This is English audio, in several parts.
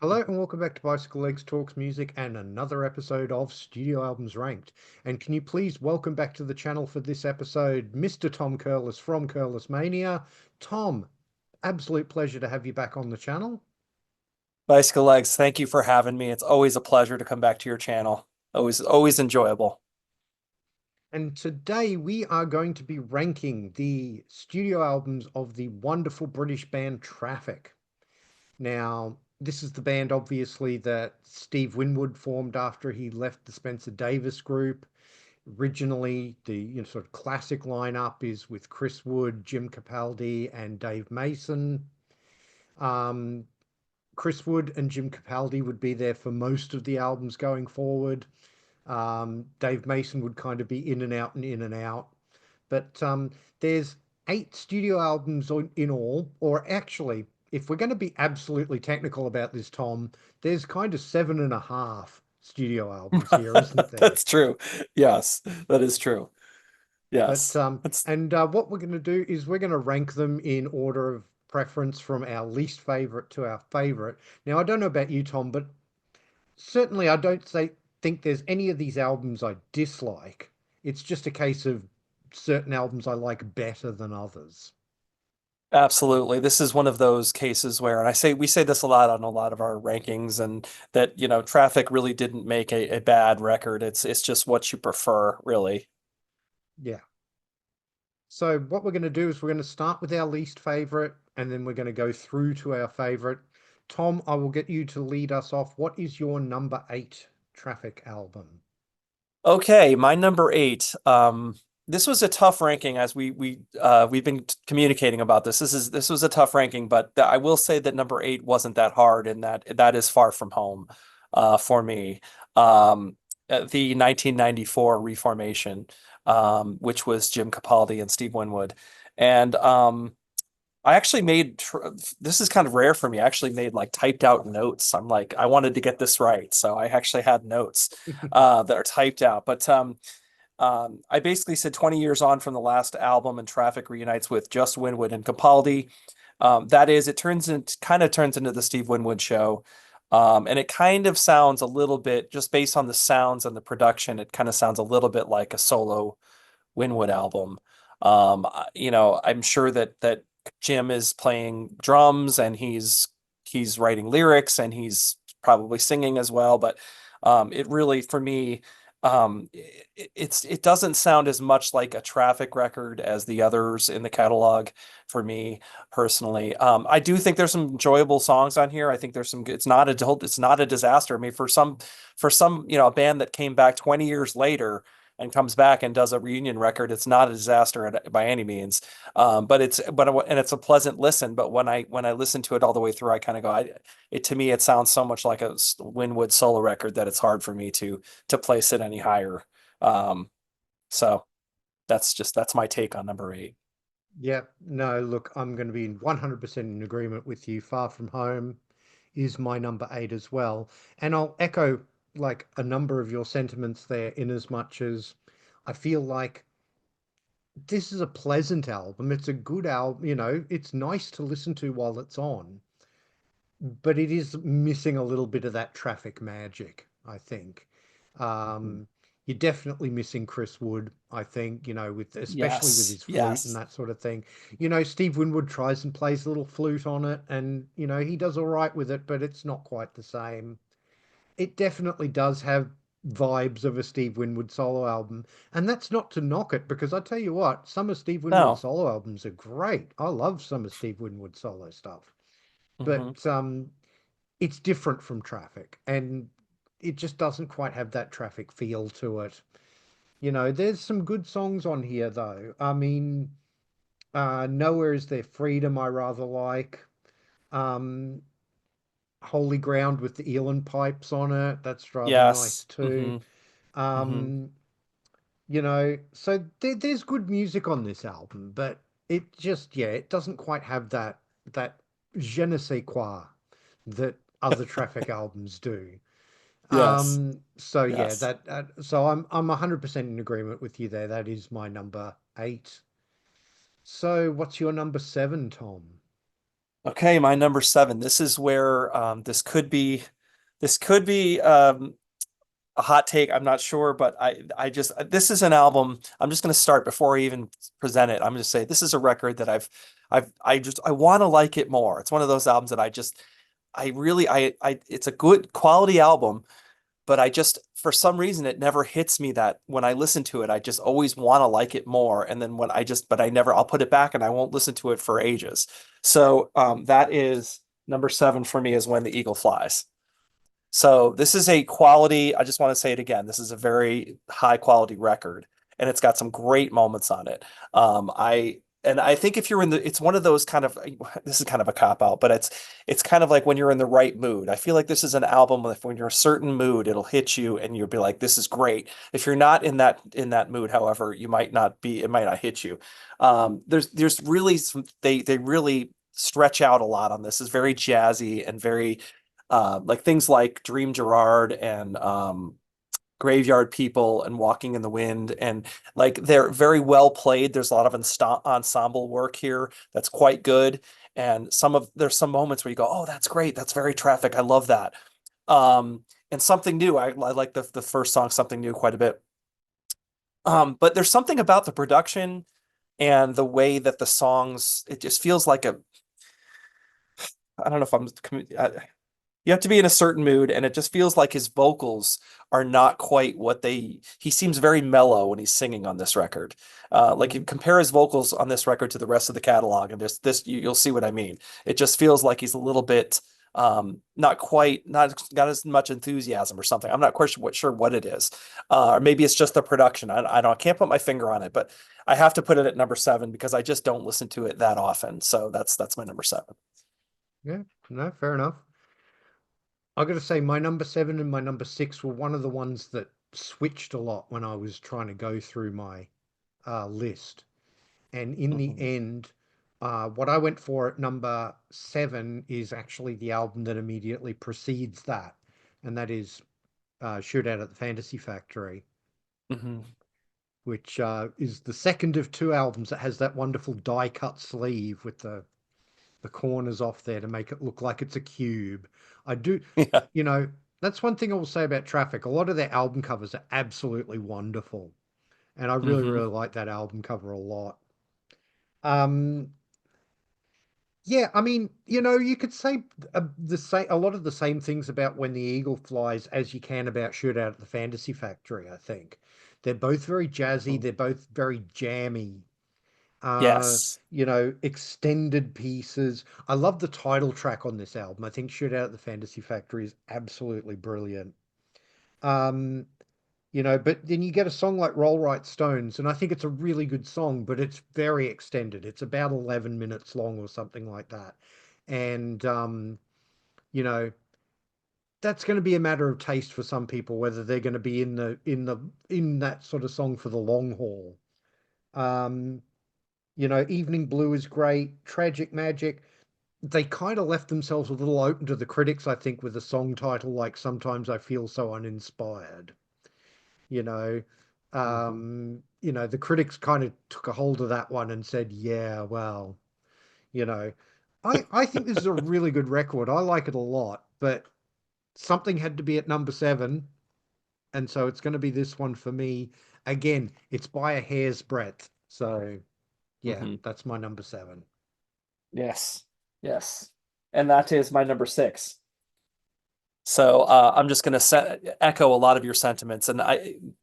Hello and welcome back to Bicycle Legs Talks Music and another episode of Studio Albums Ranked. And can you please welcome back to the channel for this episode, Mr. Tom Curless from Curlessmania. Tom, absolute pleasure to have you back on the channel. Bicyclelegs, thank you for having me. It's always a pleasure to come back to your channel. Always enjoyable. And today we are going to be ranking the studio albums of the wonderful British band Traffic. Now, this is the band obviously that Steve Winwood formed after he left the Spencer Davis group. Originally, the sort of classic lineup is with Chris Wood, Jim Capaldi, and Dave Mason. Um, Chris Wood and Jim Capaldi would be there for most of the albums going forward. Dave Mason would kind of be in and out and in and out. But there's 8 studio albums in all, or actually, if we're going to be absolutely technical about this, Tom, there's kind of 7.5 studio albums here, isn't there? That's true. Yes, that is true. But Yes. That's what we're going to do is we're going to rank them in order of preference from our least favorite to our favorite. Now, I don't know about you, Tom, but certainly I don't think there's any of these albums I dislike. It's just a case of certain albums I like better than others. absolutely. This is one of those cases where, and we say this a lot on a lot of our rankings, and that, Traffic really didn't make a bad record. It's just what you prefer, really. Yeah. So what we're going to do is we're going to start with our least favorite, and then we're going to go through to our favorite. Tom, I will get you to lead us off. What is your number 8 Traffic album? Okay, my number eight. This was a tough ranking as we've been communicating about this. This was a tough ranking, but I will say that number eight wasn't that hard, and that is Far From Home, for me. The 1994 reformation, which was Jim Capaldi and Steve Winwood, and I actually this is kind of rare for me. I actually made like typed out notes. I'm like, I wanted to get this right. So I actually had notes that are typed out. But I basically said 20 years on from the last album and Traffic reunites with just Winwood and Capaldi. That is, it kind of turns into the Steve Winwood show. And it kind of sounds a little bit, just based on the sounds and the production, it kind of sounds a little bit like a solo Winwood album. I'm sure that Jim is playing drums and he's writing lyrics and he's probably singing as well. But it really, for me, it doesn't sound as much like a Traffic record as the others in the catalog for me personally. I do think there's some enjoyable songs on here. I think there's some. It's not a disaster. I mean, for some, a band that came back 20 years later and comes back and does a reunion record, it's not a disaster by any means. And it's a pleasant listen. But when I listen to it all the way through, I kind of go, to me it sounds so much like a Winwood solo record that it's hard for me to place it any higher. Um, so that's my take on number eight. Yeah, no, look, I'm going to be 100% in agreement with you. Far From Home is my number 8 as well. And I'll echo like a number of your sentiments there in as much as I feel like this is a pleasant album. It's a good album, it's nice to listen to while it's on, but it is missing a little bit of that Traffic magic, I think. Mhm. Um, you're definitely missing Chris Wood, I think, with especially with Yes, his flute and yes, that sort of thing. Steve Winwood tries and plays a little flute on it, and he does all right with it, but it's not quite the same. It definitely does have vibes of a Steve Winwood solo album, and that's not to knock it because I tell you what, some of Steve Winwood's no. solo albums are great. I love some of Steve Winwood's solo stuff, Hmm. but it's different from Traffic, and it just doesn't quite have that Traffic feel to it. There's some good songs on here though. I mean, Nowhere Is There Freedom I rather like. Um, Holy Ground with the Elan pipes on it, that's rather nice Yes. too. Hmm. Um, so there's good music on this album, but it just, yeah, it doesn't quite have that je ne sais quoi that other Traffic albums do. Yes, So yeah, yes. so I'm 100% in agreement with you there. That is my number 8. So what's your number 7, Tom? Okay, my number seven. This is where this could be a hot take. I'm not sure, but I just this is an album. I'm just going to start before I even present it. I'm going to say this is a record that I want to like it more. It's one of those albums that I really I it's a good quality album, but I just for some reason it never hits me that when I listen to it, I just always want to like it more. And then when I just but I never I'll put it back and I won't listen to it for ages. So that is number seven for me is When the Eagle Flies. So this is a quality, I just want to say it again. This is a very high quality record and it's got some great moments on it. I think if you're in the it's one of those kind of this is kind of a cop out, but it's kind of like when you're in the right mood. I feel like this is an album with when you're in a certain mood, it'll hit you and you'll be like, this is great. If you're not in that mood, however, you might not be, it might not hit you. There's really some they really stretch out a lot on this. It's very jazzy and very like things like Dream Gerard and Graveyard People and Walking in the Wind, and like they're very well played. There's a lot of ensemble work here that's quite good, and there's some moments where you go, oh, that's great, that's very Traffic, I love that. And Something New, I like the first song, Something New, quite a bit. But there's something about the production and the way that the songs, it just feels like a, I don't know if you have to be in a certain mood, and it just feels like his vocals are not quite what he seems very mellow when he's singing on this record. Like you compare his vocals on this record to the rest of the catalog, and just this you'll see what I mean. It just feels like he's a little bit not quite not got as much enthusiasm or something. I'm not quite sure what it is. Or maybe it's just the production. I can't put my finger on it, but I have to put it at number seven because I just don't listen to it that often. So that's my number seven. Yeah, no, fair enough. I got to say, my number seven and my number six were one of the ones that switched a lot when I was trying to go through my list. And in the Mhm. end, what I went for at number seven is actually the album that immediately precedes that, and that is Shootout at the Fantasy Factory, Mhm. which is the second of two albums that has that wonderful die cut sleeve with the corners off there to make it look like it's a cube. I do, Yeah. you know, that's one thing I will say about Traffic. A lot of their album covers are absolutely wonderful, and I really, Hmm. really like that album cover a lot. Um, yeah, I mean, you could say a lot of the same things about When the Eagle Flies as you can about Shootout at the Fantasy Factory, I think. They're both very jazzy, they're both very jammy. Yes. Extended pieces. I love the title track on this album. I think Shootout at the Fantasy Factory is absolutely brilliant. Um, but then you get a song like Roll Right Stones, and I think it's a really good song, but it's very extended. It's about 11 minutes long or something like that. And you know, that's going to be a matter of taste for some people, whether they're going to be in that sort of song for the long haul. Um, Evening Blue is great. Tragic Magic, they kind of left themselves a little open to the critics, I think, with a song title like Sometimes I Feel So Uninspired. you know Hmm. the critics kind of took a hold of that one and said, yeah, well, you know I think this is a really good record. I like it a lot, but something had to be at number seven, and so it's going to be this one for me. Again, it's by a hair's breadth, so yeah, Hmm. that's my number seven. Yes. Yes. And that is my number six. So I'm just going to echo a lot of your sentiments, and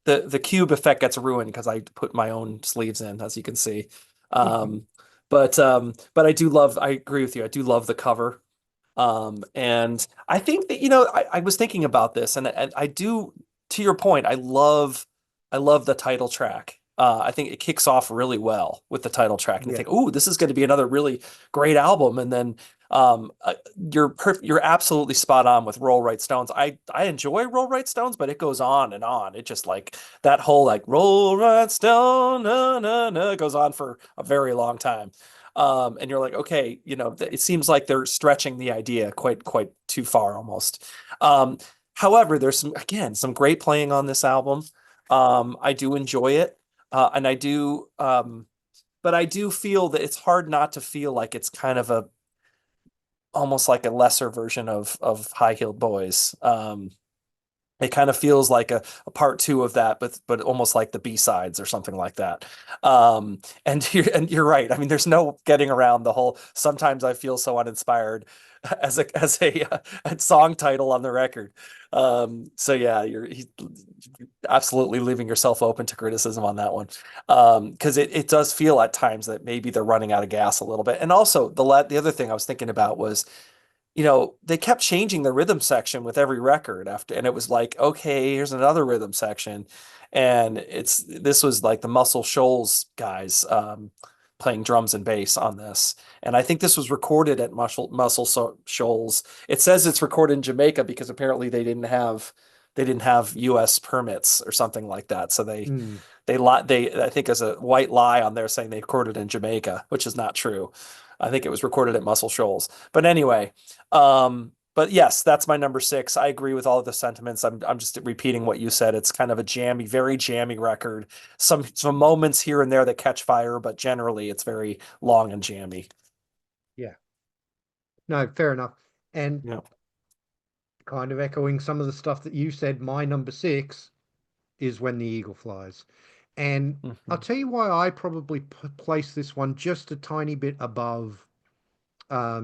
the cube effect gets ruined because I put my own sleeves in, as you can see. Um, but I agree with you. I do love the cover. And I think that, I was thinking about this and I do, to your point, I love the title track. I think it kicks off really well with the title track and you Yeah. think, "Oh, this is going to be another really great album." And then you're absolutely spot on with Roll Right Stones. I enjoy Roll Right Stones, but it goes on and on. It just like that whole like Roll Right Stone, na, na, na, goes on for a very long time. And you're like, okay, it seems like they're stretching the idea quite too far almost. Um, However, there's some great playing on this album. I do enjoy it, and but I do feel that it's hard not to feel like it's kind of almost like a lesser version of High Heeled Boys. It kind of feels like a part two of that, but almost like the B-sides or something like that. And you're right. I mean, there's no getting around the whole "sometimes I feel so uninspired" as a song title on the record. So yeah, you're absolutely leaving yourself open to criticism on that one. Because it does feel at times that maybe they're running out of gas a little bit. And also the other thing I was thinking about was, they kept changing the rhythm section with every record after, and it was like, okay, here's another rhythm section. And this was like the Muscle Shoals guys playing drums and bass on this. And I think this was recorded at Shoals. It says it's recorded in Jamaica because apparently they didn't have US permits or something like that. So Mm, they I think as a white lie on there saying they recorded in Jamaica, which is not true. I think it was recorded at Muscle Shoals. But anyway, but yes, that's my number six. I agree with all of the sentiments. I'm just repeating what you said. It's kind of a jammy, very jammy record. Some moments here and there that catch fire, but generally it's very long and jammy. yeah, no, fair enough. And Yeah. kind of echoing some of the stuff that you said, my number six is When the Eagle Flies. And I'll Mhm. tell you why I probably place this one just a tiny bit above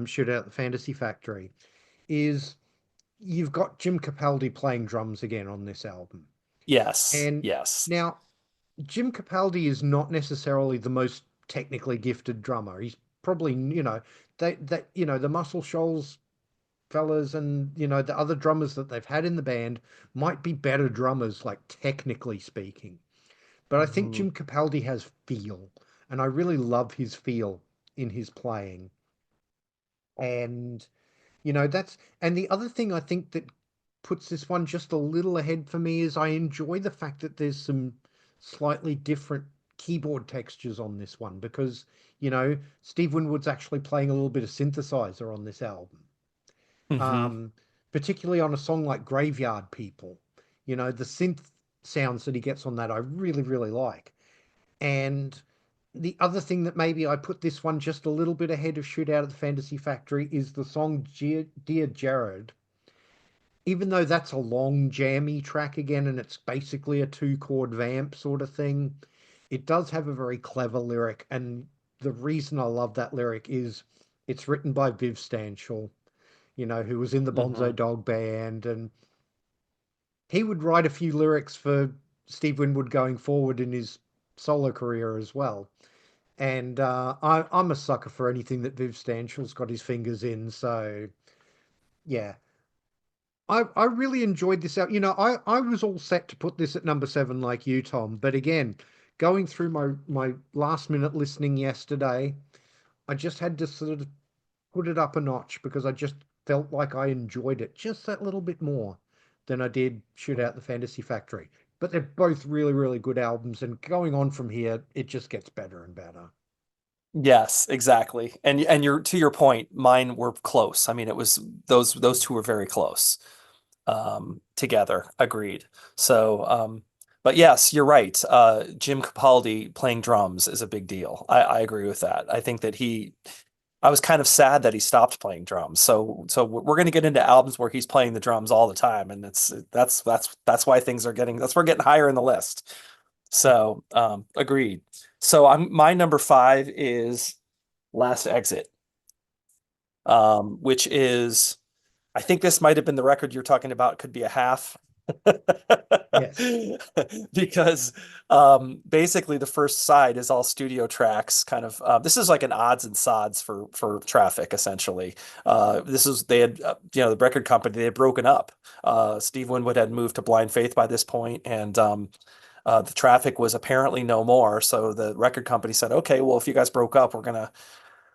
Shoot Out the Fantasy Factory is you've got Jim Capaldi playing drums again on this album. Yes. And Yes. now Jim Capaldi is not necessarily the most technically gifted drummer. He's probably, the Muscle Shoals fellas and, the other drummers that they've had in the band might be better drummers, like technically speaking. But I think Mhm. Jim Capaldi has feel, and I really love his feel in his playing. And and the other thing I think that puts this one just a little ahead for me is I enjoy the fact that there's some slightly different keyboard textures on this one because, Steve Winwood's actually playing a little bit of synthesizer on this album. Mhm. Um, Particularly on a song like Graveyard People. The synth sounds that he gets on that I really, really like. And the other thing that maybe I put this one just a little bit ahead of Shootout at the Fantasy Factory is the song Dear Jared. Even though that's a long jammy track again and it's basically a two-chord vamp sort of thing, it does have a very clever lyric. And the reason I love that lyric is it's written by Viv Stanshall, who was in the Bonzo Mhm. Dog Band. And he would write a few lyrics for Steve Winwood going forward in his solo career as well. And I'm a sucker for anything that Viv Stanshall's got his fingers in. So yeah, I really enjoyed this out. I was all set to put this at number seven like you, Tom. But again, going through my last minute listening yesterday, I just had to sort of put it up a notch because I just felt like I enjoyed it just that little bit more than I did Shoot Out the Fantasy Factory. But they're both really, really good albums, and going on from here, it just gets better and better. Yes, exactly. And you're to your point, mine were close. I mean, it was those two were very close together. Agreed. So, but yes, you're right. Jim Capaldi playing drums is a big deal. I agree with that. I think that I was kind of sad that he stopped playing drums. So we're going to get into albums where he's playing the drums all the time, and that's why we're getting higher in the list. So, agreed. So my number five is Last Exit, which is, I think this might have been the record you're talking about, could be a half. Yes. Because basically the first side is all studio tracks kind of this is like an odds and sods for Traffic essentially. This is they had the record company, they had broken up. Steve Winwood had moved to Blind Faith by this point, and the Traffic was apparently no more, so the record company said, okay, well, if you guys broke up,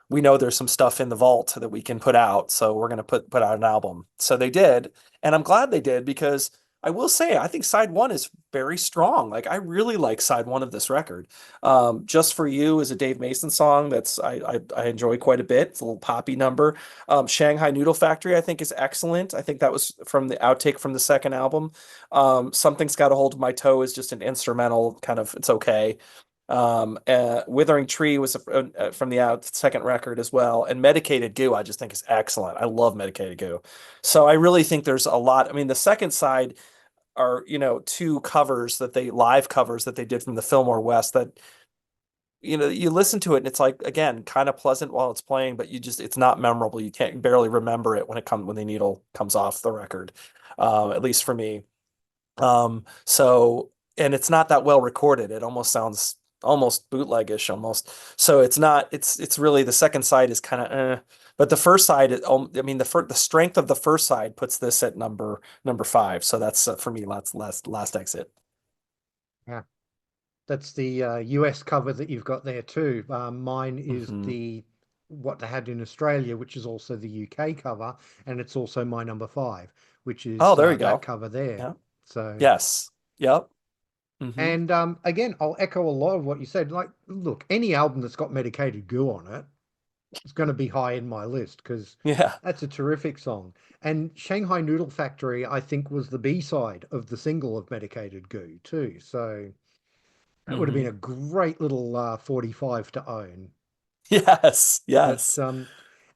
we know there's some stuff in the vault that we can put out, so we're gonna put out an album. So they did, and I'm glad they did because I will say I think side one is very strong. Like I really like side one of this record. Just for You is a Dave Mason song that's I enjoy quite a bit. It's a little poppy number. Shanghai Noodle Factory I think is excellent. I think that was from the outtake from the second album. Something's Got a Hold of My Toe is just an instrumental kind of, it's okay. Withering Tree was from the second record as well, and Medicated Goo I just think is excellent. I love Medicated Goo. So I really think there's a lot. I mean, the second side are, two covers that they live covers that they did from the Fillmore West that, you listen to it and it's like, again, kind of pleasant while it's playing, but it's not memorable. You can't barely remember it when the needle comes off the record. At least for me. So, and it's not that well recorded. It almost sounds almost bootlegish almost. So it's not, it's really the second side is kind of, but the first side, I mean, the strength of the first side puts this at number five. So that's for me, last exit. Yeah. That's the US cover that you've got there too. Mine is Hmm. the what they had in Australia, which is also the UK cover, and it's also my number five, which Oh, is there you that go. cover there. Yeah. So, Yes. Yep. Hmm. and again, I'll echo a lot of what you said. Like, look, any album that's got Medicated Goo on it is going to be high in my list because Yeah. that's a terrific song. And Shanghai Noodle Factory, I think, was the B-side of the single of Medicated Goo too. So that would have been Hmm. a great little 45 to own. Yes. But Yes.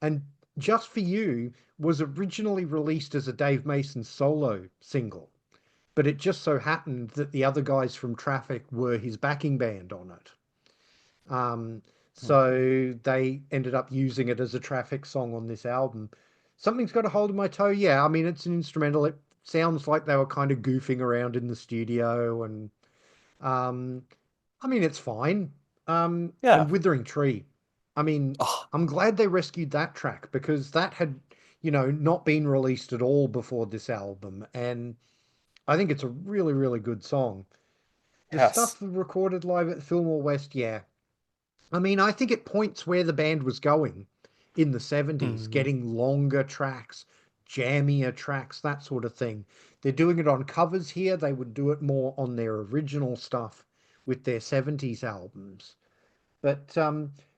and Just for You was originally released as a Dave Mason solo single, but it just so happened that the other guys from Traffic were his backing band on it. Um, Mhm. so they ended up using it as a Traffic song on this album. Something's Got a Hold of My Toe. Yeah, I mean it's an instrumental. It sounds like they were kind of goofing around in the studio and um I mean, it's fine. Yeah. And Withering Tree. I mean, Oh, I'm glad they rescued that track because that had, not been released at all before this album. And I think it's a really, really good song. The yes. stuff recorded live at Fillmore West, yeah. I mean, I think it points where the band was going in the 70s, Mhm. getting longer tracks, jammier tracks, that sort of thing. They're doing it on covers here. They would do it more on their original stuff with their 70s albums. But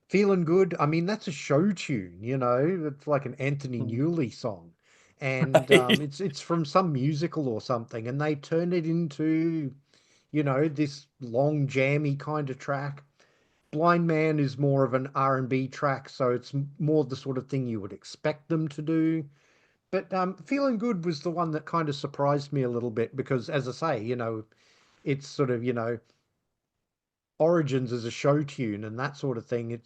Feeling Good, I mean, that's a show tune, It's like an Anthony Mhm. Newley song. And Right. it's from some musical or something, and they turn it into, this long jammy kind of track. Blind Man is more of an R&B track, so it's more the sort of thing you would expect them to do. But Feeling Good was the one that kind of surprised me a little bit because, as I say, it's sort of, origins as a show tune and that sort of thing.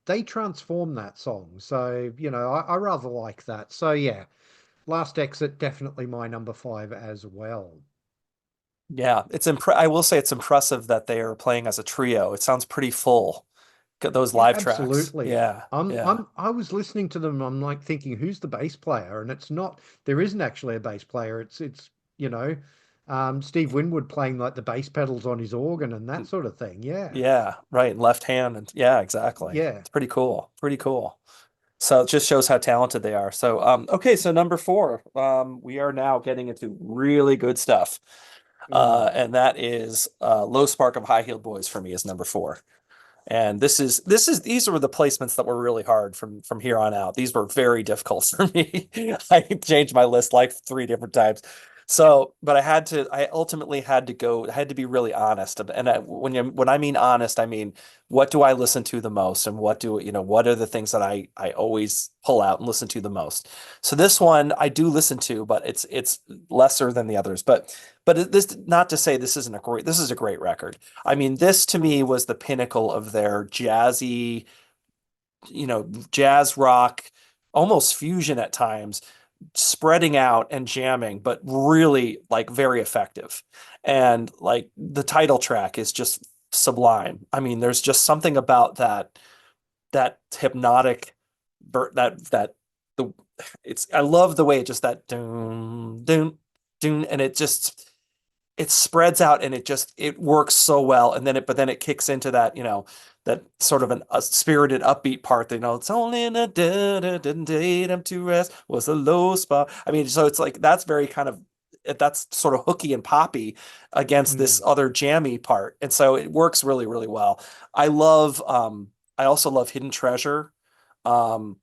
They transform that song. So, I rather like that. So yeah, Last Exit definitely my number five as well. Yeah, I will say it's impressive that they are playing as a trio. It sounds pretty full. Those Yeah, live tracks. absolutely. Yeah, yeah. I was listening to them. I'm like thinking, who's the bass player? And it's not. There isn't actually a bass player. It's you know, Steve Winwood playing like the bass pedals on his organ and that sort of thing. Yeah, Yeah, right. Left hand and yeah, exactly. yeah. It's pretty cool. Pretty cool. So it just shows how talented they are. So okay, so number four. We are now getting into really good stuff. Mm. And that is Low Spark of High Heeled Boys for me is number four. And these were the placements that were really hard from here on out. These were very difficult for me. I changed my list like three different times. So, but I ultimately had to be really honest. And when I mean honest, I mean, what do I listen to the most? And what are the things that I always pull out and listen to the most? So this one I do listen to, but it's lesser than the others. This, not to say this is a great record. I mean, this to me was the pinnacle of their jazzy, jazz rock, almost fusion at times, spreading out and jamming, but really like very effective. And like the title track is just sublime. I mean, there's just something about that hypnotic that the it's I love the way it just that doom doom doom and it spreads out and it works so well and then it kicks into that that sort of a spirited upbeat part that it's only in a didn't date him to rest was a low spot. I mean, so it's like that's very kind of that's sort of hooky and poppy against this Mm. other jammy part, and so it works really really well. I also love Hidden Treasure. um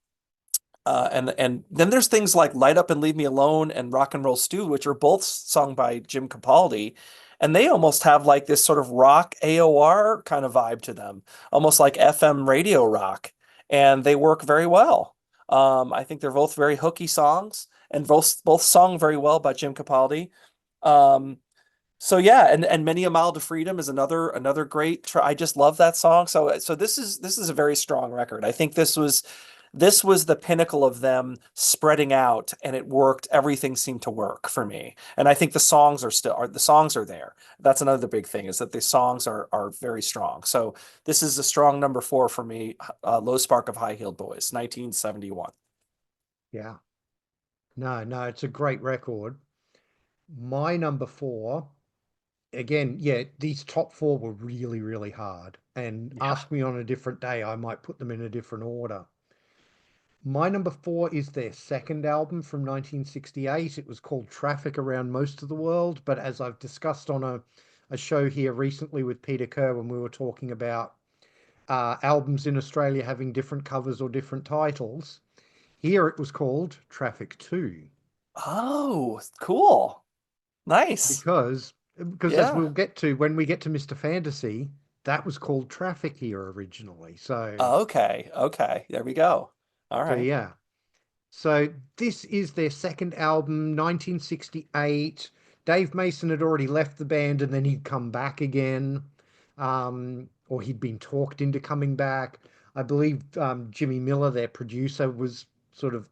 and then there's things like Light Up and Leave Me Alone and Rock and Roll Stew, which are both sung by Jim Capaldi. and they almost have like this sort of rock AOR kind of vibe to them, almost like FM radio rock, and they work very well. I think they're both very hooky songs, and both sung very well by Jim Capaldi. Um, so yeah, and Many a Mile to Freedom is another great I just love that song. So this is a very strong record. I think this was the pinnacle of them spreading out, and it worked. Everything seemed to work for me. And I think the songs are there. That's another big thing, is that the songs are very strong. So this is a strong number four for me. Low Spark of High Heeled Boys, 1971. Yeah. No, no, it's a great record. My number four, again, yeah, these top four were really, really hard. And Yeah. ask me on a different day, I might put them in a different order. My number four is their second album from 1968. It was called Traffic Around Most of the World. But as I've discussed on a show here recently with Peter Kerr, when we were talking about albums in Australia having different covers or different titles, here it was called Traffic 2. Oh, cool. Nice. Because as Yeah. we'll get to when we get to Mr. Fantasy, that was called Traffic here originally. Okay. Okay. There we go. All So right. yeah. So this is their second album, 1968. Dave Mason had already left the band and then he'd come back again. Or he'd been talked into coming back. I believe Jimmy Miller, their producer, was sort of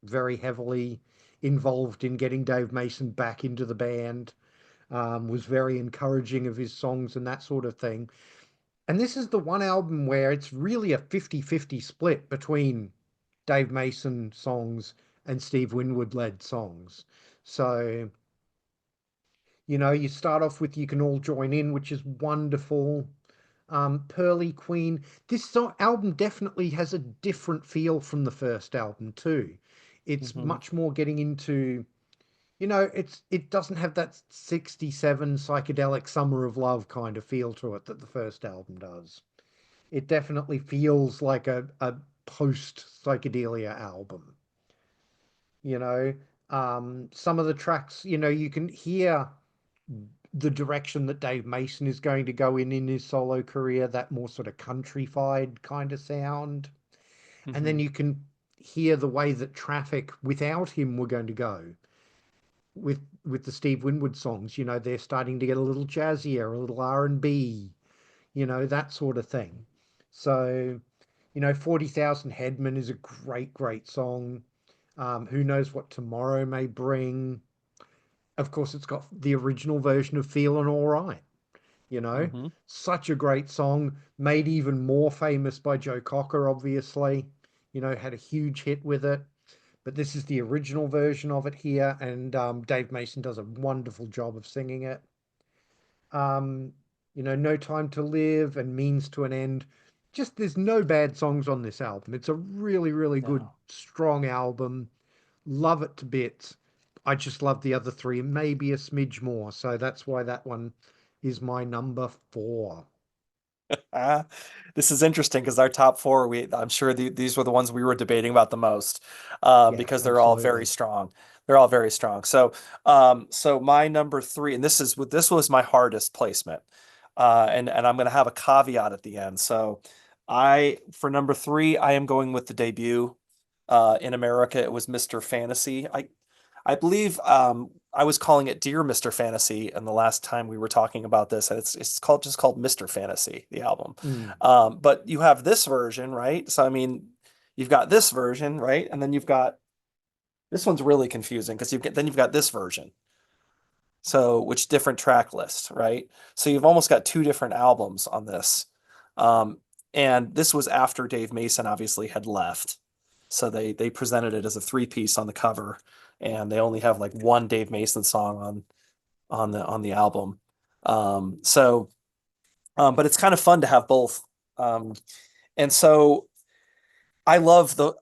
very heavily involved in getting Dave Mason back into the band, was very encouraging of his songs and that sort of thing. And this is the one album where it's really a 50-50 split between Dave Mason songs and Steve Winwood led songs. So, you start off with You Can All Join In, which is wonderful. Pearly Queen. Album definitely has a different feel from the first album too. It's Hmm. much more getting into, it doesn't have that 67 psychedelic summer of love kind of feel to it that the first album does. It definitely feels like a post psychedelia album. you know some of the tracks, you can hear the direction that Dave Mason is going to go in his solo career, that more sort of countrified kind of sound. And then Hmm. you can hear the way that Traffic without him were going to go with the Steve Winwood songs. They're starting to get a little jazzier, a little R&B, that sort of thing. So, 40,000 Headmen is a great, great song. Who knows what tomorrow may bring? Of course, it's got the original version of Feeling All Right, you know? Hmm. Such a great song, made even more famous by Joe Cocker, obviously. Had a huge hit with it. But this is the original version of it here, and Dave Mason does a wonderful job of singing it. um, No Time to Live and Means to an End. Just there's no bad songs on this album. It's a really, really good, No. strong album. Love it to bits. I just love the other three, maybe a smidge more. So that's why that one is my number four. Ah, this is interesting because our top four, I'm sure these were the ones we were debating about the most, Yeah, because they're all very absolutely. strong. They're all very strong. So my number three, and this was my hardest placement, and I'm going to have a caveat at the end. So for number three, I am going with the debut. In America, it was Mr. Fantasy. I believe I was calling it Dear Mr. Fantasy, and the last time we were talking about this, and it's called Mr. Fantasy, the album. Mm, But you have this version, right? So I mean, you've got this version, right? And then you've got this one's really confusing because you've got this version. So which different track list, right? So you've almost got two different albums on this. Um, and this was after Dave Mason obviously had left. So they presented it as a three piece on the cover, and they only have like one Dave Mason song on the album. So but it's kind of fun to have both. Um, and so I love the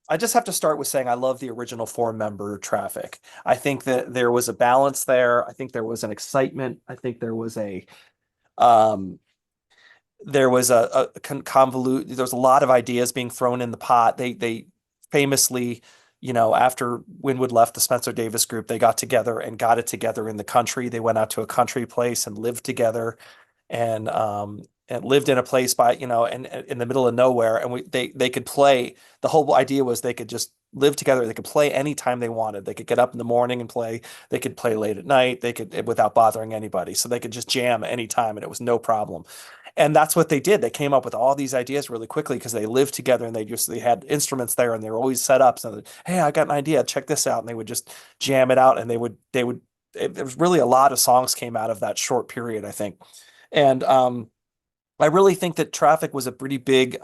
I just have to start with saying I love the original four member Traffic. I think that there was a balance there. I think there was an excitement. I think um there was a convolute. There was a lot of ideas being thrown in the pot. They famously after Winwood left the Spencer Davis group, they got together and got it together in the country. They went out to a country place and lived together and lived in a place and in the middle of nowhere. And they could play. The whole idea was they could just live together. They could play anytime they wanted. They could get up in the morning and play. They could play late at night. They could without bothering anybody. So they could just jam anytime and it was no problem. And that's what they did. They came up with all these ideas really quickly because they lived together and they had instruments there and they were always set up. So, hey, I got an idea. Check this out. And they would just jam it out and it was really a lot of songs came out of that short period, I think. And I really think that Traffic was a pretty big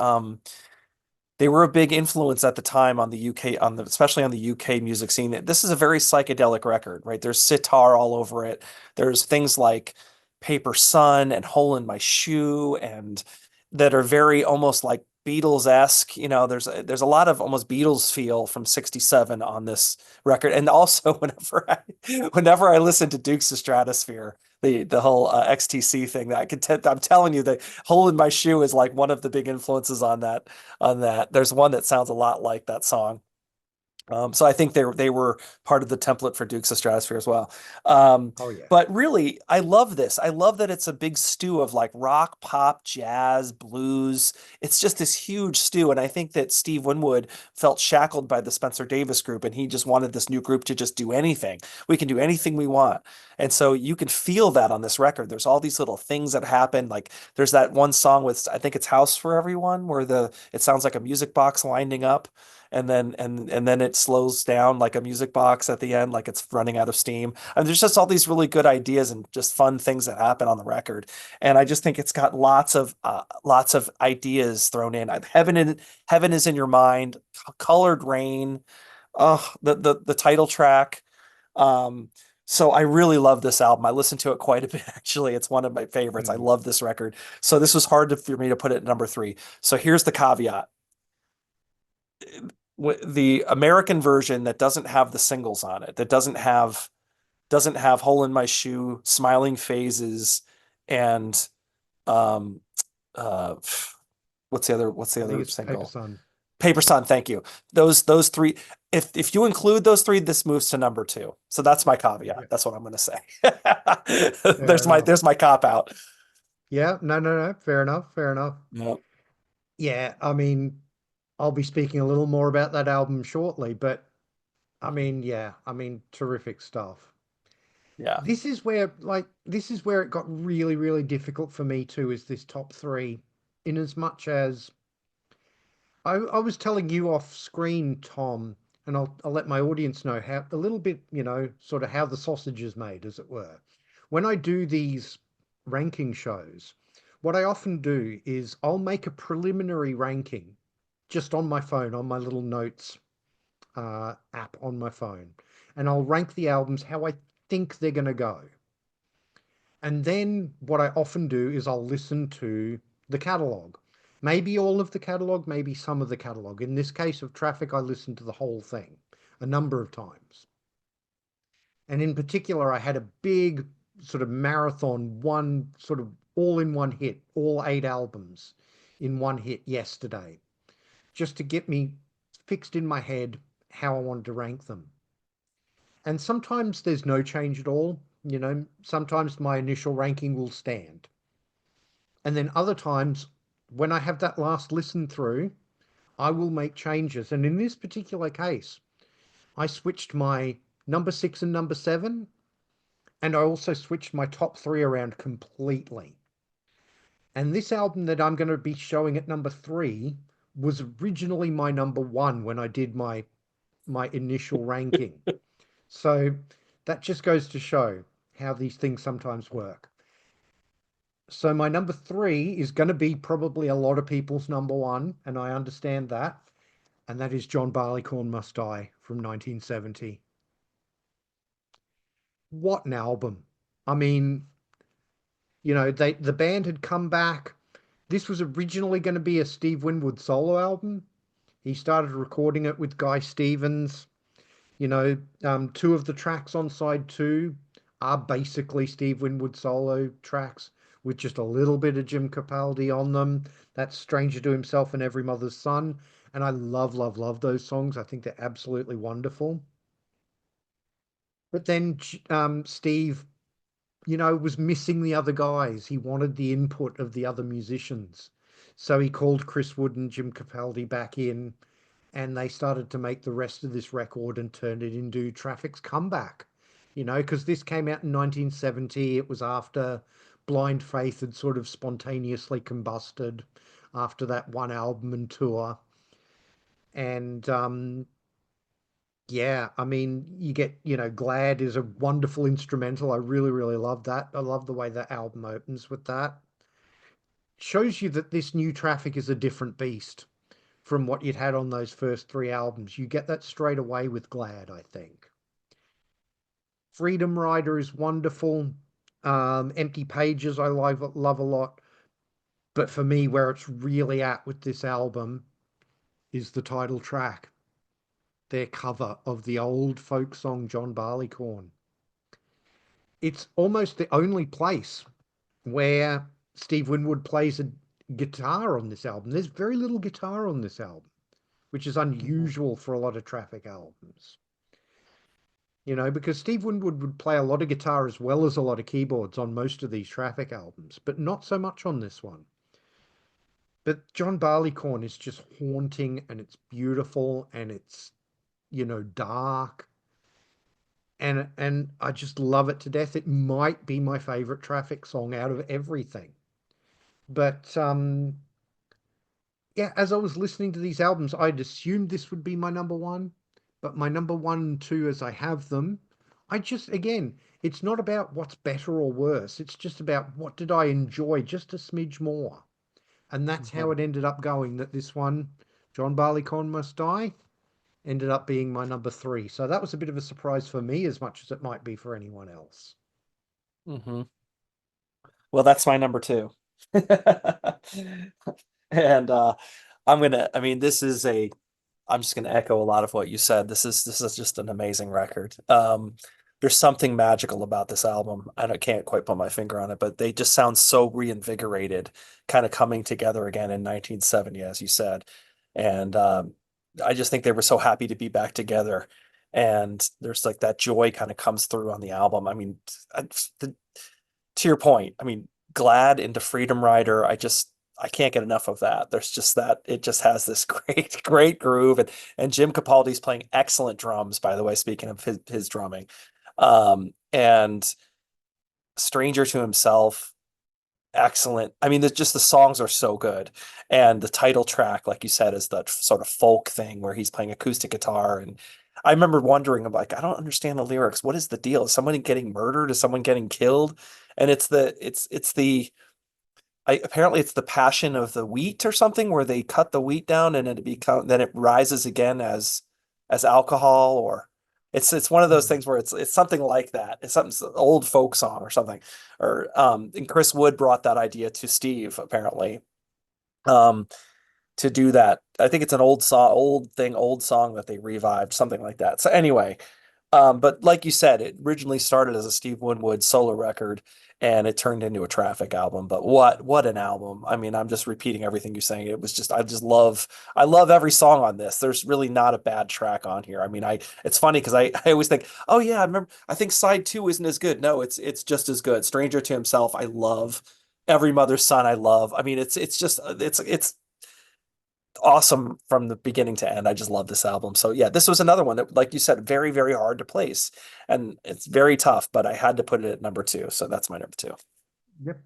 they were a big influence at the time on the UK especially on the UK music scene. This is a very psychedelic record, right? There's sitar all over it. There's things like Paper Sun and Hole in My Shoe and that are very almost like Beatles-esque. There's a lot of almost Beatles feel from 67 on this record. And also whenever I listen to Dukes of Stratosphere, the whole XTC thing that I'm telling you, the Hole in My Shoe is like one of the big influences on that. There's one that sounds a lot like that song. So I think they were part of the template for Dukes of Stratosphere as well. Oh yeah. But really, I love this. I love that it's a big stew of like rock, pop, jazz, blues. It's just this huge stew. And I think that Steve Winwood felt shackled by the Spencer Davis group, and he just wanted this new group to just do anything. We can do anything we want. And so you can feel that on this record. There's all these little things that happen. Like there's that one song with, I think it's House for Everyone, where it sounds like a music box winding up and then it slows down like a music box at the end, like it's running out of steam. And there's just all these really good ideas and just fun things that happen on the record. And I just think it's got lots of ideas thrown in. Heaven is in Your Mind, Colored Rain, the title track. So I really love this album. I listened to it quite a bit, actually. It's one of my favorites. I Mm. love this record. So this was hard for me to put it at number 3. So here's the caveat. The American version that doesn't have the singles on it, that doesn't have Hole in My Shoe, Smiling Phases, and um uh what's the I think other it's Paper single? Sun. Paper Sun, thank you. Those three, if you include those three, this moves to number 2. So that's my caveat. Yeah. That's what I'm gonna say. Fair enough. There's my cop out. Yeah, no, no, no. Fair enough. Fair enough. Yeah. Yeah, I mean, I'll be speaking a little more about that album shortly, but I mean, yeah, I mean, terrific stuff. Yeah. This is where it got really, really difficult for me too, is this top three, in as much as I was telling you off screen, Tom, and I'll let my audience know how a little bit, sort of how the sausage is made, as it were. When I do these ranking shows, what I often do is I'll make a preliminary ranking just on my phone, on my little notes app on my phone, and I'll rank the albums how I think they're going to go. And then what I often do is I'll listen to the catalog. Maybe all of the catalog, maybe some of the catalog. In this case of Traffic, I listened to the whole thing a number of times. And in particular, I had a big sort of marathon, one sort of all in one hit, all 8 albums in one hit yesterday, just to get me fixed in my head how I wanted to rank them. And sometimes there's no change at all. Sometimes my initial ranking will stand. And then other times, when I have that last listen through, I will make changes. And in this particular case, I switched my number 6 and number 7, and I also switched my top 3 around completely. And this album that I'm going to be showing at number 3 was originally my number 1 when I did my initial ranking. So that just goes to show how these things sometimes work. So my number 3 is going to be probably a lot of people's number 1, and I understand that. And that is John Barleycorn Must Die from 1970. What an album. I mean, the band had come back. This was originally going to be a Steve Winwood solo album. He started recording it with Guy Stevens. 2 of the tracks on side 2 are basically Steve Winwood solo tracks with just a little bit of Jim Capaldi on them. That's Stranger to Himself and Every Mother's Son. And I love, love, love those songs. I think they're absolutely wonderful. But then Steve, was missing the other guys. He wanted the input of the other musicians. So he called Chris Wood and Jim Capaldi back in, and they started to make the rest of this record and turned it into Traffic's comeback. Because this came out in 1970. It was after Blind Faith had sort of spontaneously combusted after that one album and tour. And yeah, I mean, you get, Glad is a wonderful instrumental. I really, really love that. I love the way that album opens with that. Shows you that this new Traffic is a different beast from what you'd had on those first three albums. You get that straight away with Glad, I think. Freedom Rider is wonderful. Empty Pages I love a lot. But for me, where it's really at with this album is the title track, their cover of the old folk song John Barleycorn. It's almost the only place where Steve Winwood plays a guitar on this album. There's very little guitar on this album, which is Mhm. unusual for a lot of Traffic albums. Because Steve Winwood would play a lot of guitar as well as a lot of keyboards on most of these Traffic albums, but not so much on this one. But John Barleycorn is just haunting and it's beautiful and it's, dark. And I just love it to death. It might be my favorite Traffic song out of everything. But yeah, as I was listening to these albums, I'd assumed this would be my number one. But my number one and two, as I have them, again, it's not about what's better or worse. It's just about what did I enjoy just a smidge more. And that's how Mhm. it ended up going that this one, John Barleycorn Must Die, ended up being my number three. So that was a bit of a surprise for me as much as it might be for anyone else. Mhm. Well, that's my number two. And I mean, I'm just gonna echo a lot of what you said. This is just an amazing record. There's something magical about this album. Can't quite put my finger on it, but they just sound so reinvigorated, kind of coming together again in 1970, as you said. And I just think they were so happy to be back together. And there's like that joy kind of comes through on the album. I mean, the, to your point, I mean, Glad into Freedom Rider, I can't get enough of that. There's just that it just has this great, great groove. And Jim Capaldi's playing excellent drums, by the way, speaking of his drumming. And Stranger to Himself, excellent. I mean, just the songs are so good. And the title track, like you said, is that sort of folk thing where he's playing acoustic guitar. And I remember wondering, I'm like, I don't understand the lyrics. What is the deal? Is someone getting murdered? Is someone getting killed? And it's the apparently it's the passion of the wheat or something where they cut the wheat down and then it rises again as alcohol, or it's one of those Mm. things where it's something like that. It's something old folk song or something. Or and Chris Wood brought that idea to Steve apparently. Um to do that. I think it's an old song that they revived, something like that. So anyway, but like you said, it originally started as a Steve Winwood solo record and it turned into a Traffic album. But what an album. I mean, I'm just repeating everything you're saying. It was just I love every song on this. There's really not a bad track on here. I mean, it's funny because I always think, oh yeah, I think side two isn't as good. No, it's just as good. Stranger to Himself, I love. Every Mother's Son, I love. I mean, it's just it's awesome from the beginning to end. I just love this album. So yeah, this was another one that, like you said, very, very hard to place. And it's very tough, but I had to put it at number two. So that's my number two. Yep.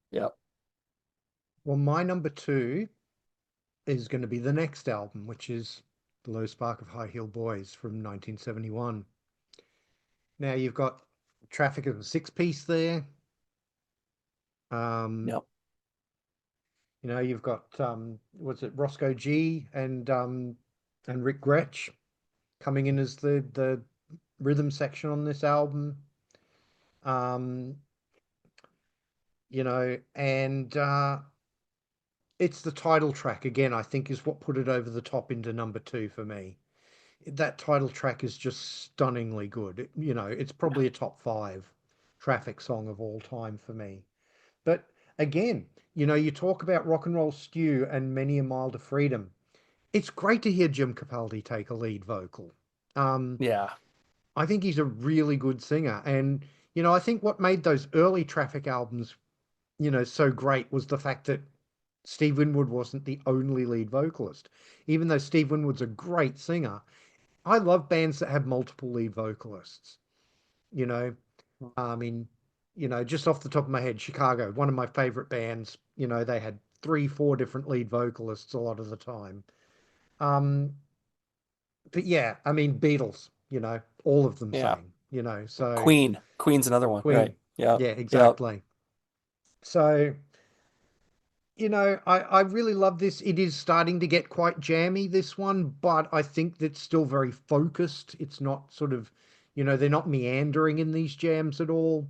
Yep. Well, my number two is going to be the next album, which is The Low Spark of High Heel Boys from 1971. Now you've got Traffic of a Six Piece there. Um, Yep. you've got what's it, Roscoe G and Rick Gretsch coming in as the rhythm section on this album. Um, and it's the title track again, I think, is what put it over the top into number two for me. That title track is just stunningly good. It's probably a top five Traffic song of all time for me. But again, you talk about Rock and Roll Stew and Many a Mile to Freedom. it's great to hear Jim Capaldi take a lead vocal. Um, Yeah. I think he's a really good singer. And, I think what made those early Traffic albums, so great was the fact that Steve Winwood wasn't the only lead vocalist. Even though Steve Winwood's a great singer, I love bands that have multiple lead vocalists. You know, I mean, just off the top of my head, Chicago, one of my favorite bands, they had three, four different lead vocalists a lot of the time. Um, but yeah, I mean, Beatles, all of them Yeah. sang, so Queen's another one, right? Queen. Yeah. Yeah, Yeah. exactly. So, I really love this. It is starting to get quite jammy, this one, but I think that's still very focused. It's not sort of, they're not meandering in these jams at all.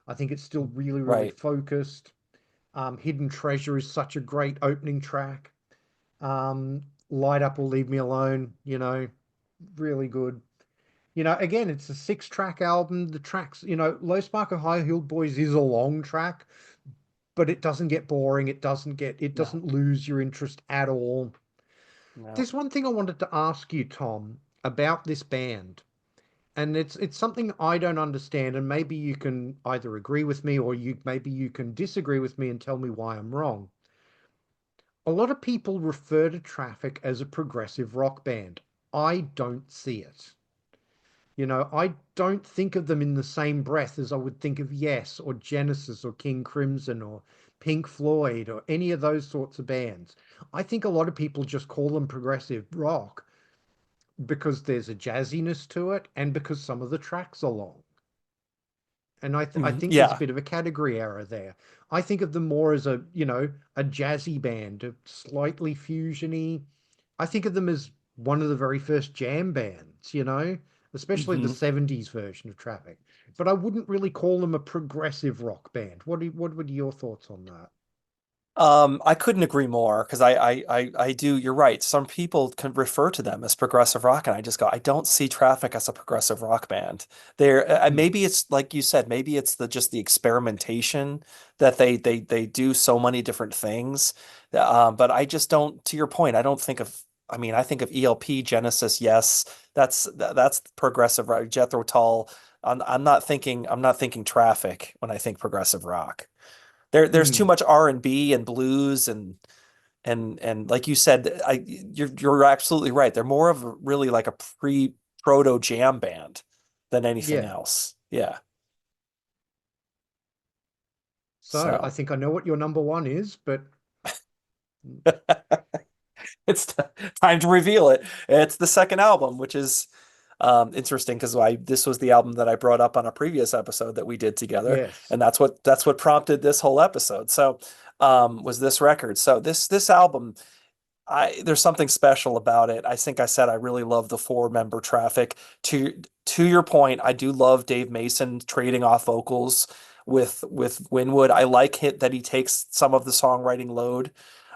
I think it's still really, really Right. focused. Hidden Treasure is such a great opening track. Light Up or Leave Me Alone, really good. Again, it's a six-track album. The tracks, Low Spark and High Heeled Boys is a long track, but it doesn't get boring. It No. doesn't lose your interest at all. No. There's one thing I wanted to ask you, Tom, about this band, and it's something I don't understand, and maybe you can either agree with me or maybe you can disagree with me and tell me why I'm wrong. A lot of people refer to Traffic as a progressive rock band. I don't see it. I don't think of them in the same breath as I would think of Yes or Genesis or King Crimson or Pink Floyd or any of those sorts of bands. I think a lot of people just call them progressive rock because there's a jazziness to it and because some of the tracks are long. And I Mhm. think there's a Yeah. bit of a category error there. I think of them more as a jazzy band, a slightly fusiony. I think of them as one of the very first jam bands, especially the hmm 70s version of Traffic. But I wouldn't really call them a progressive rock band. What would your thoughts on that? I couldn't agree more because I do. You're right. Some people can refer to them as progressive rock, and I just go, I don't see Traffic as a progressive rock band. There, Hmm. maybe it's like you said, maybe it's the experimentation that they do so many different things. But I just don't. To your point, I don't think of. I mean, I think of ELP, Genesis, yes, that's progressive rock. Jethro Tull. I'm not thinking Traffic when I think progressive rock. There's too Hmm. much R&B and blues and like you said, you're absolutely right. They're more of really like a proto jam band than anything Yeah. else. Yeah. So I So think I know what your number one is, but it's time to reveal it. It's the second album, which is interesting because I this was the album that I brought up on a previous episode that we did together, yes. and that's what prompted this whole episode. So was this record. So this album there's something special about it. I think I said I really love the four-member Traffic. To your point, I do love Dave Mason trading off vocals with Winwood. I like it that he takes some of the songwriting load.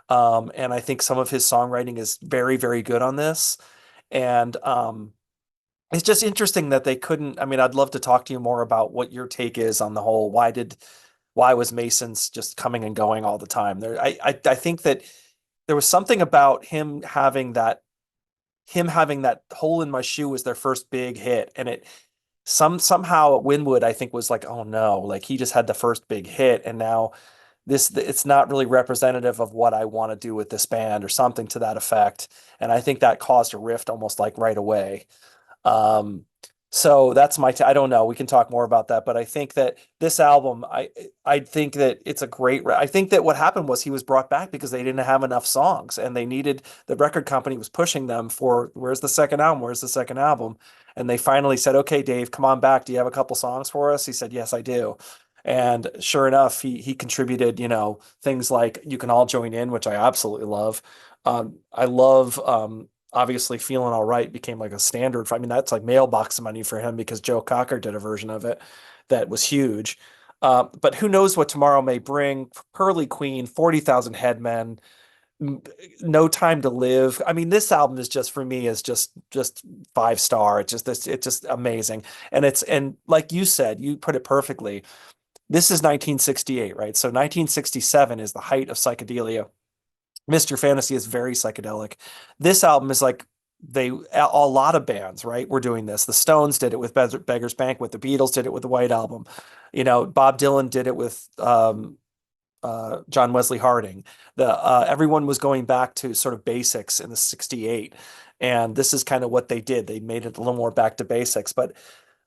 And I think some of his songwriting is very, very good on this. And it's just interesting that they couldn't. I mean, I'd love to talk to you more about what your take is on the whole. Why was Mason's just coming and going all the time? I think that there was something about him having that hole in my shoe was their first big hit, and it somehow Winwood I think was like, oh no, like he just had the first big hit, and now it's not really representative of what I want to do with this band or something to that effect, and I think that caused a rift almost like right away. Um, so that's I don't know. We can talk more about that, but I think that this album, I think that it's a great. I think that what happened was he was brought back because they didn't have enough songs, and the record company was pushing them for where's the second album? Where's the second album? And they finally said, "Okay, Dave, come on back. Do you have a couple songs for us?" He said, "Yes, I do." And sure enough, he contributed, things like "You Can All Join In," which I absolutely love. I love obviously feeling all right became like a standard. I mean, that's like mailbox money for him because Joe Cocker did a version of it that was huge. But who knows what tomorrow may bring? Pearly Queen, 40,000 Headmen, No Time to Live. I mean, this album is just for me is just 5 star. It's just amazing. And like you said, you put it perfectly. This is 1968, right? So 1967 is the height of psychedelia. Mr. Fantasy is very psychedelic. This album is like a lot of bands, right? We're doing this. The Stones did it with Beggar's Banquet. The Beatles did it with the White Album. Bob Dylan did it with John Wesley Harding. Everyone was going back to sort of basics in the 68. And this is kind of what they did. They made it a little more back to basics. But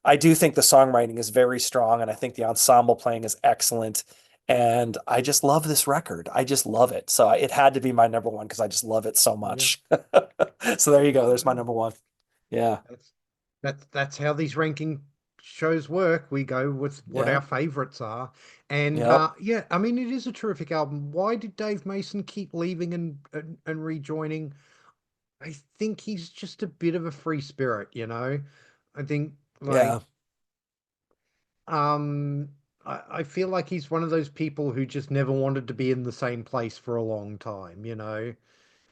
I do think the songwriting is very strong, and I think the ensemble playing is excellent. And I just love this record. I just love it. So it had to be my number one because I just love it so Yeah. much. So there you go. There's my Well, number one. Yeah. that's that's how these ranking shows work. We go with what our Yeah. favorites are. And Yep. yeah, I mean it is a terrific album. Why did Dave Mason keep leaving and rejoining? I think he's just a bit of a free spirit, you know. I think like Yeah. um I feel like he's one of those people who just never wanted to be in the same place for a long time, you know.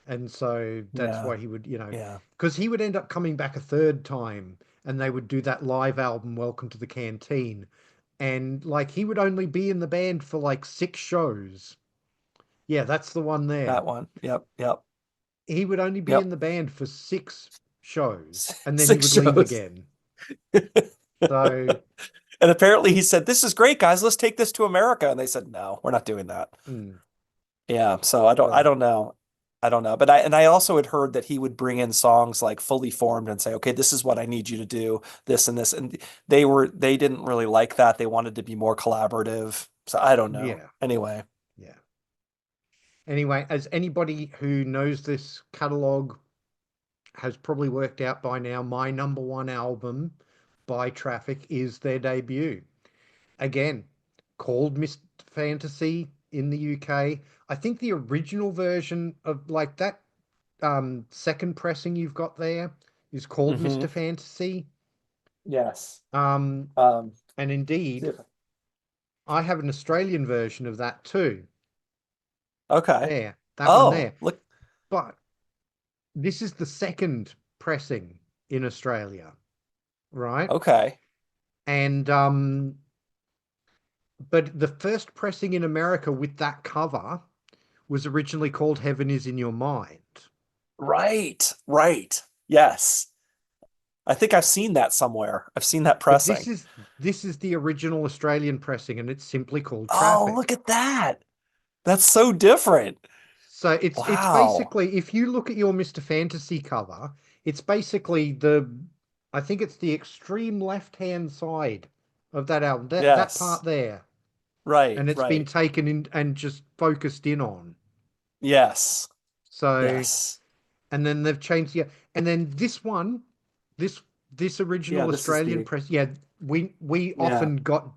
And so that's Yeah. why he would, Yeah. because he would end up coming back a third time and they would do that live album, Welcome to the Canteen. And like he would only be in the band for like 6 shows. Yeah, that's the one there. That one. Yep. Yep. He would only be in Yep. the band for 6 shows and then he Six would leave shows. again. So, And apparently he said, "This is great, guys. Let's take this to America." And they said, "No, we're not doing that." mm, Yeah, so I so don't know. I don't know. But I also had heard that he would bring in songs like fully formed and say, "Okay, this is what I need you to do, this and this." And they didn't really like that. They wanted to be more collaborative. So I don't know. yeah, Anyway. yeah. Anyway, as anybody who knows this catalog has probably worked out by now, my number one album by Traffic is their debut. Again, called Mr. Fantasy in the UK. I think the original version of like that second pressing you've got there is called Hmm. Mr. Fantasy. Yes. Um, Um, and indeed, I have an Australian version of that too. okay. There, that one Oh, there. look. But this is the second pressing in Australia, right? Okay. And but the first pressing in America with that cover was originally called Heaven is in Your Mind. Right. Right. Yes. I think I've seen that somewhere. I've seen that But pressing. this is the original Australian pressing and it's simply called Oh, look Traffic. at that. That's so different. So it's Wow. basically if you look at your Mr. Fantasy cover, it's basically the I think it's the extreme left-hand side of that album. That Yes. part there. Right, And it's been right. taken in and just focused in on. Yes. So Yes. and then they've changed, yeah. And then this one, this this Yeah, original this is Australian the press, yeah, we yeah. often got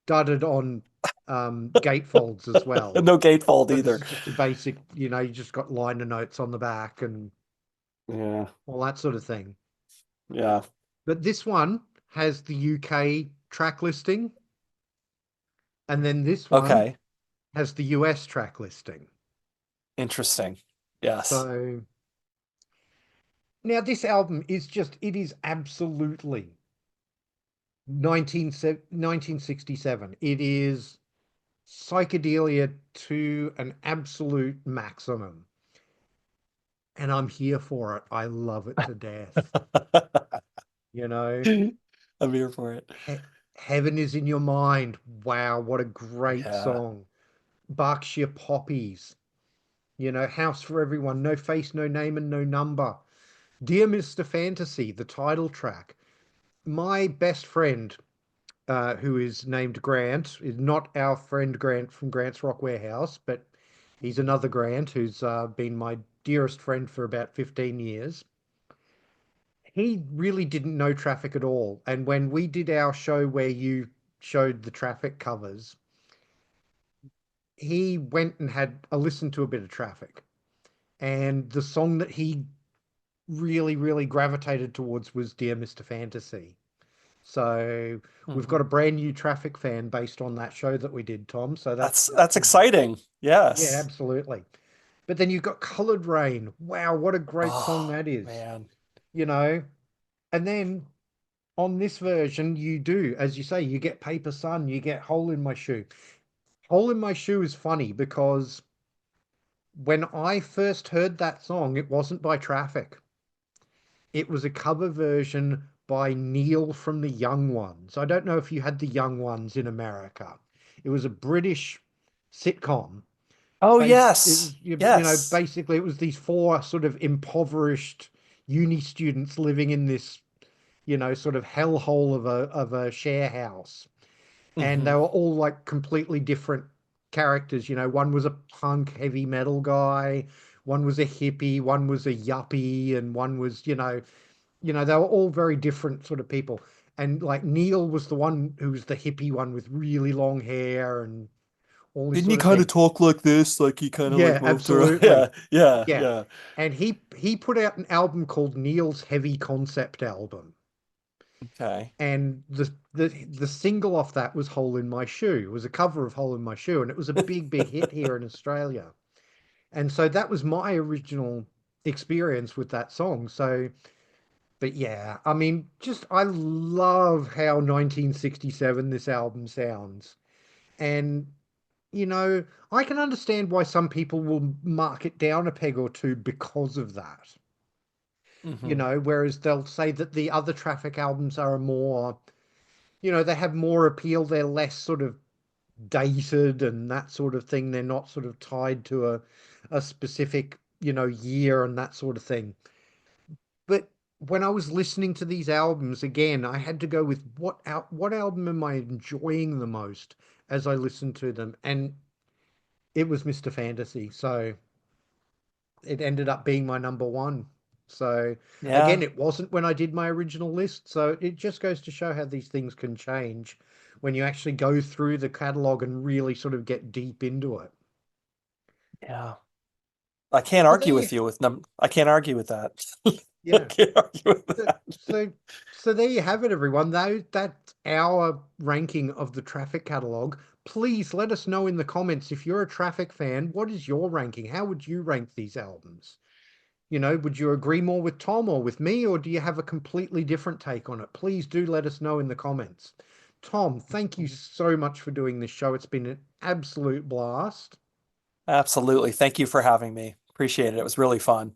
dudded on gatefolds as well. No gatefold So this either. is just a basic, you just got liner notes on the back and Yeah. all that sort of thing. Yeah. But this one has the UK track listing, and then this one Okay. has the US track listing. Interesting. Yes. So now this album is just, it is absolutely 1967. It is psychedelia to an absolute maximum. And I'm here for it. I love it to death. You know, I'm here for it. he Heaven is in Your Mind. Wow, what a great Yeah. song. Berkshire Poppies. House for Everyone. No Face, No Name, and No Number. Dear Mr. Fantasy, the title track. My best friend, who is named Grant, is not our friend Grant from Grant's Rock Warehouse, but he's another Grant who's been my dearest friend for about 15 years. He really didn't know Traffic at all. And when we did our show where you showed the Traffic covers, he went and had a listen to a bit of Traffic. And the song that he really, really gravitated towards was Dear Mr. Fantasy. So we've got Mhm. a brand new Traffic fan based on that show that we did, Tom. So that's That's exciting. yeah, Yes. absolutely. But then you've got Colored Rain. Wow, what a great song Oh, that is. man. You know, and then on this version, you do, as you say, you get Paper Sun, you get Hole in My Shoe. Hole in My Shoe is funny because when I first heard that song, it wasn't by Traffic. It was a cover version by Neil from the Young Ones. I don't know if you had the Young Ones in America. It was a British sitcom. Oh, It was, yes. Yes. basically it was these four sort of impoverished uni students living in this, sort of hellhole of a share house. And they Hmm. were all like completely different characters. One was a punk heavy metal guy, one was a hippie, one was a yuppie, and one was, they were all very different sort of people. And like Neil was the one who was the hippie one with really long hair and all this Didn't he sort of kind of thing. talk like this? Like he kind of like Yeah, moved around. absolutely. Yeah, yeah, Yeah. yeah. And he put out an album called Neil's Heavy Concept Album. Okay. And the single off that was Hole in My Shoe. It was a cover of Hole in My Shoe, and it was a big, big hit here in Australia. And so that was my original experience with that song. So, but yeah, I mean, just I love how 1967 this album sounds. And, I can understand why some people will mark it down a peg or two because of that. Hmm. Whereas they'll say that the other Traffic albums are more, they have more appeal. They're less sort of dated and that sort of thing. They're not sort of tied to a specific, year and that sort of thing. But when I was listening to these albums again, I had to go with what album am I enjoying the most as I listened to them, and it was Mr. Fantasy. So it ended up being my number one. So again, Yeah. it wasn't when I did my original list. So it just goes to show how these things can change when you actually go through the catalog and really sort of get deep into it. Yeah. I can't So there argue you, with you with num I can't argue with that. I yeah. can't argue with So, that. so, so there you have it, everyone. Though that's our ranking of the Traffic catalog. Please let us know in the comments if you're a Traffic fan. What is your ranking? How would you rank these albums? Would you agree more with Tom or with me, or do you have a completely different take on it? Please do let us know in the comments. Tom, thank you so much for doing this show. It's been an absolute blast. Absolutely. Thank you for having me. Appreciate it. It was really fun.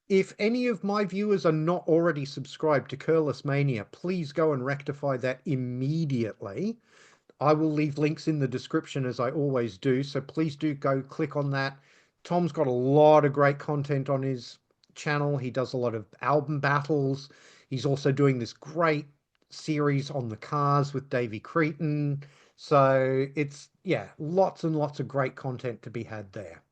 If any of my viewers are not already subscribed to Curlessmania, please go and rectify that immediately. I will leave links in the description as I always do, so please do go click on that. Tom's got a lot of great content on his channel. He does a lot of album battles. He's also doing this great series on the cars with Davey Cretan. So it's, yeah, lots and lots of great content to be had there.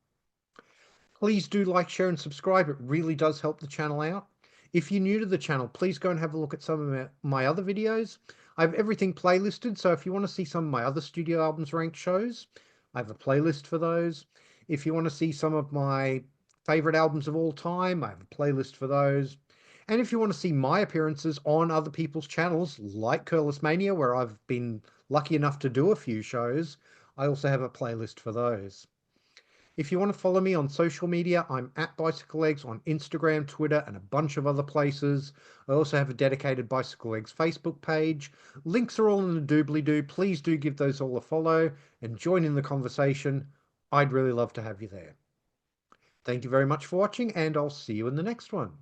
Please do like, share, and subscribe. It really does help the channel out. If you're new to the channel, please go and have a look at some of my other videos. I have everything playlisted, so if you want to see some of my other studio albums ranked shows, I have a playlist for those. If you want to see some of my favorite albums of all time, I have a playlist for those. And if you want to see my appearances on other people's channels, like Curlessmania, where I've been lucky enough to do a few shows, I also have a playlist for those. If you want to follow me on social media, I'm at bicyclelegs on Instagram, Twitter, and a bunch of other places. I also have a dedicated Bicyclelegs Facebook page. Links are all in the doobly-doo. Please do give those all a follow and join in the conversation. I'd really love to have you there. Thank you very much for watching, and I'll see you in the next one.